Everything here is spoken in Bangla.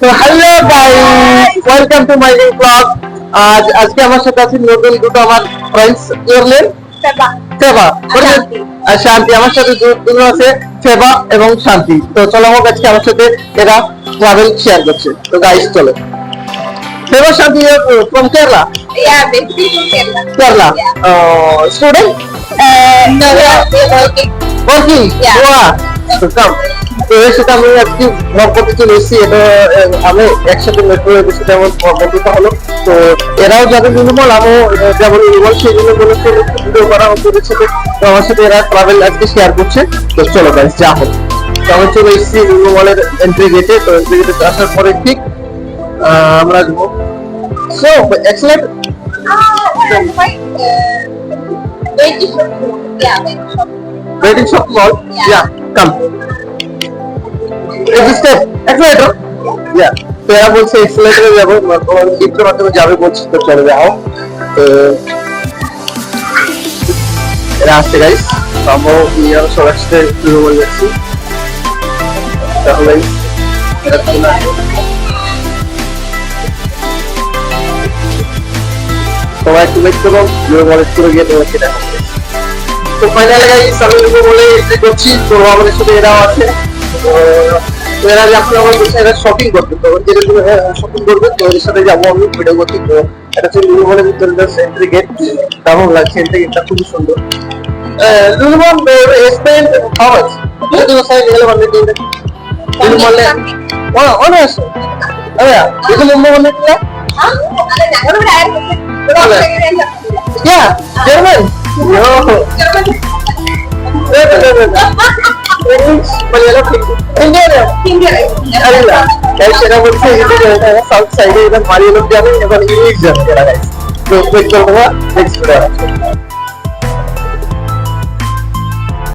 তো hello guys, welcome to my new blog. আজকে আমার সাথে আছে নতুন দুটো আমার ফ্রেন্ডস। Your name? ফেবা আর শান্তি। আমার সাথে দুটো আছে, ফেবা এবং শান্তি। তো চলো হোক, আজকে আমার সাথে এরা ট্রাভেল শেয়ার করছে। তো গাইস চলো। ফেবা, শান্তি, from Kerala? Yeah, basically from Kerala. Kerala. Yeah. Student? No, we are working. Working? Yeah. তো কাম। তো এর সাথে আমি আজকে ব্লগ করতে চলে এসেছি। এটা আমি একসাথে মেট্রো এসেছি, যেমন বন্ধুতা হলো। তো এরাও যাদের নির্মল, আমিও যেমন নির্মল, সেই জন্য বলেছে ভিডিও করা হচ্ছে ওদের সাথে। তো আমার সাথে এরা ট্রাভেল আজকে শেয়ার করছে। তো চলো গাইস, যা হোক। তো আমি চলে এসেছি নির্মলের এন্ট্রি গেটে। তো এন্ট্রি গেটে আসার পরে ঠিক আমরা যাবো। So excellent. I'm quite waiting for you. Yeah, waiting for you. Waiting shop mall? Yeah, come. Is this step? Accelerator? Yeah. তো এরা বলছে এক্সেলেটরে যাবো, লিফটের মাধ্যমে যাবে বলছে। তো চলে যাও। তো এরা আসছে গাইস। তো আমরা সবার সাথে শুরু করে যাচ্ছি। তাহলে সবাই একটু ওয়েট করো, মলেজ করে গিয়ে তোমাকে দেখা হবে। তো ফাইনালি গাইস, আমি বলে এন্ট্রি করছি। তো আমাদের সাথে এরাও আছে। তো এরা যখন আমার বলছে এরা শপিং করবে, তো যেরকম শপিং করবে, তো এর সাথে যাবো আমি ভিডিও করছি। তো এটা হচ্ছে নির্মলের ভিতরে এন্ট্রি গেট। কেমন লাগছে এন্ট্রি গেটটা? খুবই সুন্দর। নির্মল স্পেন্ড হাউ মাচ? তুমি সাইড গেলে বলতে দিন নির্মলে অনেক আছে। আরে এটা মুম্বাই বলে কি? Yeah, German. Yo. সেটা বলছে সাউথ সাইডে মারিয়ে লোক যাবে, এবার ইংলিশ যাবে। তো